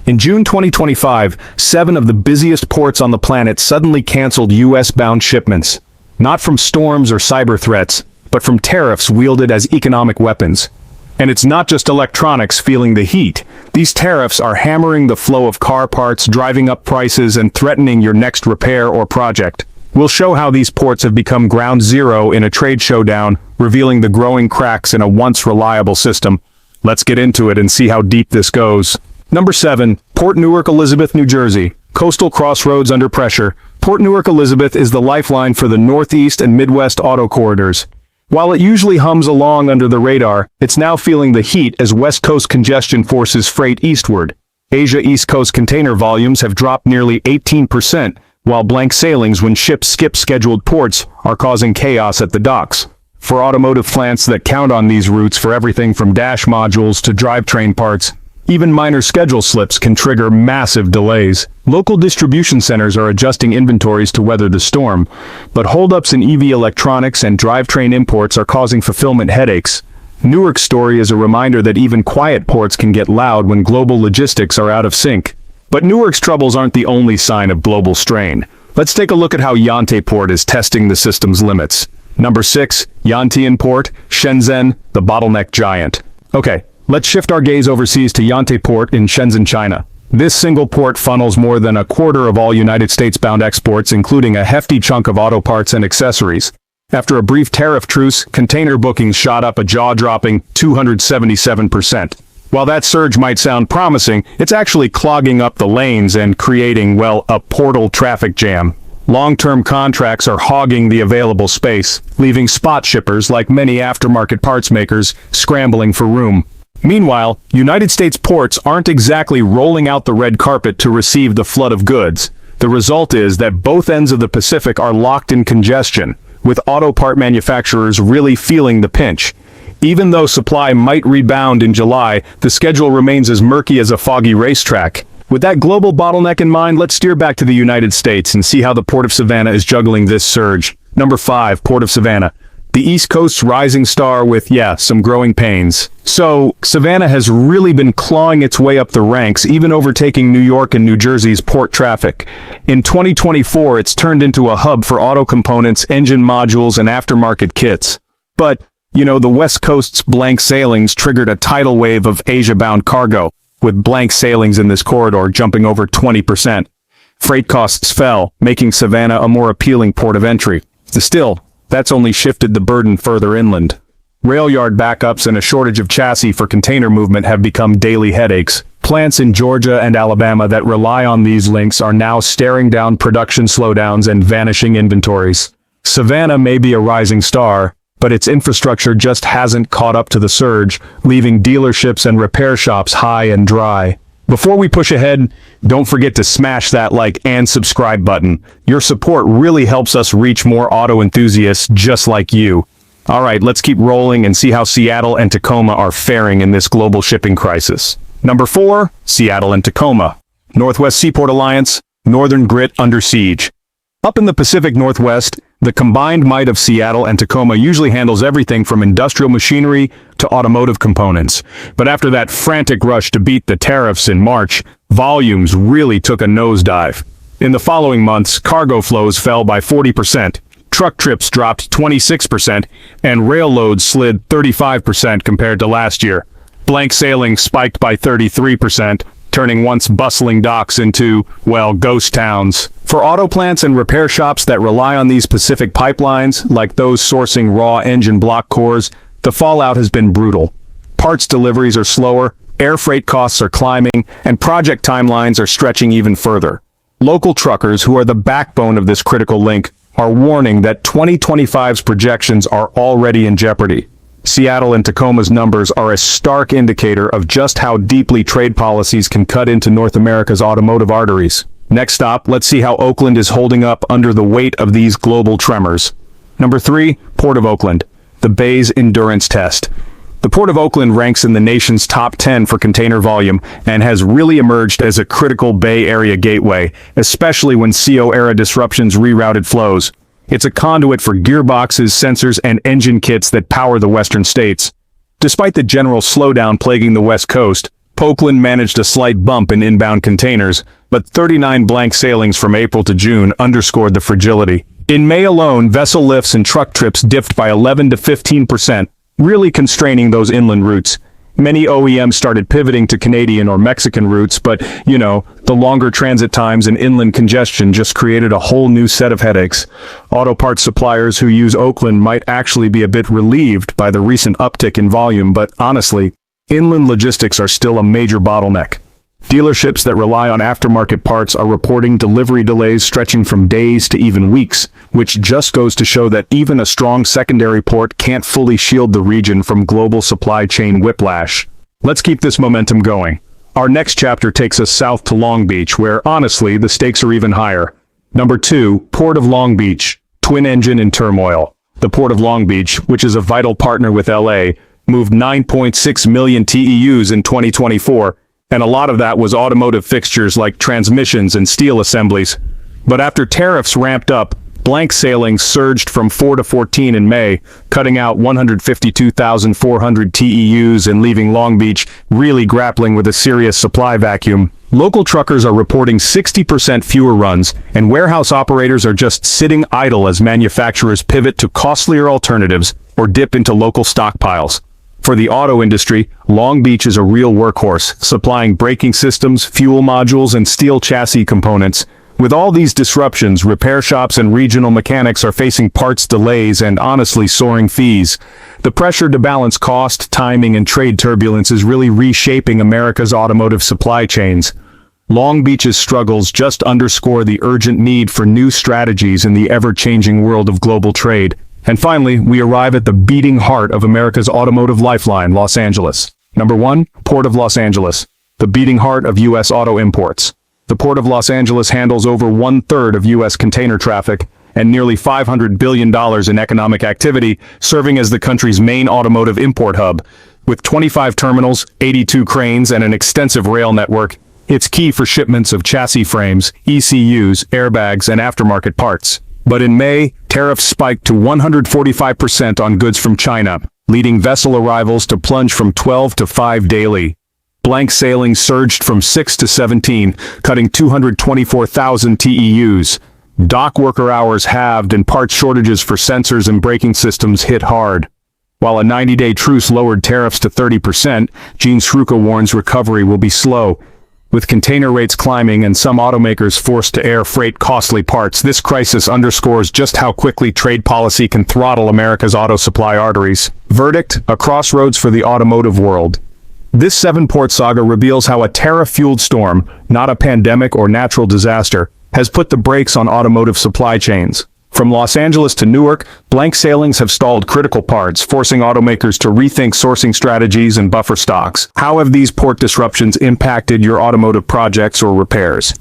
In June 2025, 7 of the busiest ports on the planet suddenly canceled US-bound shipments. Not from storms or cyber threats, but from tariffs wielded as economic weapons. And it's not just electronics feeling the heat. These tariffs are hammering the flow of car parts, driving up prices, and threatening your next repair or project. We'll show how these ports have become ground zero in a trade showdown, revealing the growing cracks in a once reliable system. Let's get into it and see how deep this goes. Number 7. Port Newark, Elizabeth, New Jersey. Coastal crossroads under pressure. Port Newark, Elizabeth is the lifeline for the Northeast and Midwest auto corridors. While it usually hums along under the radar, it's now feeling the heat as West Coast congestion forces freight eastward. Asia East Coast container volumes have dropped nearly 18%, while blank sailings when ships skip scheduled ports are causing chaos at the docks. For automotive plants that count on these routes for everything from dash modules to drivetrain parts, even minor schedule slips can trigger massive delays. Local distribution centers are adjusting inventories to weather the storm, but holdups in EV electronics and drivetrain imports are causing fulfillment headaches. Newark's story is a reminder that even quiet ports can get loud when global logistics are out of sync. But Newark's troubles aren't the only sign of global strain. Let's take a look at how Yantai Port is testing the system's limits. Number 6, Yantian Port, Shenzhen, the bottleneck giant. Okay, let's shift our gaze overseas to Yantai Port in Shenzhen, China. This single port funnels more than a quarter of all United States-bound exports, including a hefty chunk of auto parts and accessories. After a brief tariff truce, container bookings shot up a jaw-dropping 277%. While that surge might sound promising, it's actually clogging up the lanes and creating, well, a portal traffic jam. Long-term contracts are hogging the available space, leaving spot shippers like many aftermarket parts makers scrambling for room. Meanwhile, United States ports aren't exactly rolling out the red carpet to receive the flood of goods. The result is that both ends of the Pacific are locked in congestion, with auto part manufacturers really feeling the pinch. Even though supply might rebound in July, the schedule remains as murky as a foggy racetrack. With that global bottleneck in mind, let's steer back to the United States and see how the Port of Savannah is juggling this surge. Number 5, Port of Savannah. The East Coast's rising star with, some growing pains. So, Savannah has really been clawing its way up the ranks, even overtaking New York and New Jersey's port traffic. In 2024, it's turned into a hub for auto components, engine modules, and aftermarket kits. But, the West Coast's blank sailings triggered a tidal wave of Asia-bound cargo, with blank sailings in this corridor jumping over 20%. Freight costs fell, making Savannah a more appealing port of entry. Still, that's only shifted the burden further inland. Rail yard backups and a shortage of chassis for container movement have become daily headaches. Plants in Georgia and Alabama that rely on these links are now staring down production slowdowns and vanishing inventories. Savannah may be a rising star, but its infrastructure just hasn't caught up to the surge, leaving dealerships and repair shops high and dry. Before we push ahead, don't forget to smash that like and subscribe button. Your support really helps us reach more auto enthusiasts just like you. Alright, let's keep rolling and see how Seattle and Tacoma are faring in this global shipping crisis. Number 4, Seattle and Tacoma. Northwest Seaport Alliance, Northern Grit under siege. Up in the Pacific Northwest, the combined might of Seattle and Tacoma usually handles everything from industrial machinery to automotive components. But after that frantic rush to beat the tariffs in March, volumes really took a nosedive. In the following months, cargo flows fell by 40%, truck trips dropped 26%, and rail loads slid 35% compared to last year. Blank sailings spiked by 33%, turning once bustling docks into, ghost towns. For auto plants and repair shops that rely on these Pacific pipelines, like those sourcing raw engine block cores, the fallout has been brutal. Parts deliveries are slower, air freight costs are climbing, and project timelines are stretching even further. Local truckers, who are the backbone of this critical link, are warning that 2025's projections are already in jeopardy. Seattle and Tacoma's numbers are a stark indicator of just how deeply trade policies can cut into North America's automotive arteries. Next stop, let's see how Oakland is holding up under the weight of these global tremors. Number 3, Port of Oakland, the Bay's endurance test. The Port of Oakland ranks in the nation's top 10 for container volume and has really emerged as a critical Bay Area gateway, especially when CO-era disruptions rerouted flows. It's a conduit for gearboxes, sensors, and engine kits that power the western states. Despite the general slowdown plaguing the West Coast, Oakland managed a slight bump in inbound containers, but 39 blank sailings from April to June underscored the fragility. In May alone, vessel lifts and truck trips dipped by 11 to 15%, really constraining those inland routes. Many OEMs started pivoting to Canadian or Mexican routes, but, the longer transit times and inland congestion just created a whole new set of headaches. Auto parts suppliers who use Oakland might actually be a bit relieved by the recent uptick in volume, but honestly, inland logistics are still a major bottleneck. Dealerships that rely on aftermarket parts are reporting delivery delays stretching from days to even weeks, which just goes to show that even a strong secondary port can't fully shield the region from global supply chain whiplash. Let's keep this momentum going. Our next chapter takes us south to Long Beach, where, honestly, the stakes are even higher. Number 2, Port of Long Beach, twin engine in turmoil. The Port of Long Beach, which is a vital partner with LA, moved 9.6 million TEUs in 2024, and a lot of that was automotive fixtures like transmissions and steel assemblies. But after tariffs ramped up, blank sailings surged from 4 to 14 in May, cutting out 152,400 TEUs and leaving Long Beach really grappling with a serious supply vacuum. Local truckers are reporting 60% fewer runs, and warehouse operators are just sitting idle as manufacturers pivot to costlier alternatives or dip into local stockpiles. For the auto industry, Long Beach is a real workhorse, supplying braking systems, fuel modules, and steel chassis components. With all these disruptions, repair shops and regional mechanics are facing parts delays and honestly soaring fees. The pressure to balance cost, timing, and trade turbulence is really reshaping America's automotive supply chains. Long Beach's struggles just underscore the urgent need for new strategies in the ever-changing world of global trade. And finally, we arrive at the beating heart of America's automotive lifeline, Los Angeles. Number 1, Port of Los Angeles, the beating heart of U.S. auto imports. The Port of Los Angeles handles over 1/3 of U.S. container traffic and nearly $500 billion in economic activity, serving as the country's main automotive import hub. With 25 terminals, 82 cranes, and an extensive rail network, it's key for shipments of chassis frames, ECUs, airbags, and aftermarket parts. But in May, tariffs spiked to 145% on goods from China, leading vessel arrivals to plunge from 12 to 5 daily. Blank sailings surged from 6 to 17, cutting 224,000 TEUs. Dock worker hours halved and parts shortages for sensors and braking systems hit hard. While a 90-day truce lowered tariffs to 30%, Gene Sruka warns recovery will be slow. With container rates climbing and some automakers forced to air freight costly parts, this crisis underscores just how quickly trade policy can throttle America's auto supply arteries. Verdict: a crossroads for the automotive world. This 7-port saga reveals how a tariff-fueled storm, not a pandemic or natural disaster, has put the brakes on automotive supply chains. From Los Angeles to Newark, blank sailings have stalled critical parts, forcing automakers to rethink sourcing strategies and buffer stocks. How have these port disruptions impacted your automotive projects or repairs?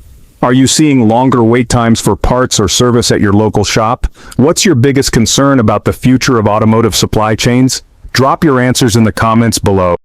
Are you seeing longer wait times for parts or service at your local shop? What's your biggest concern about the future of automotive supply chains? Drop your answers in the comments below.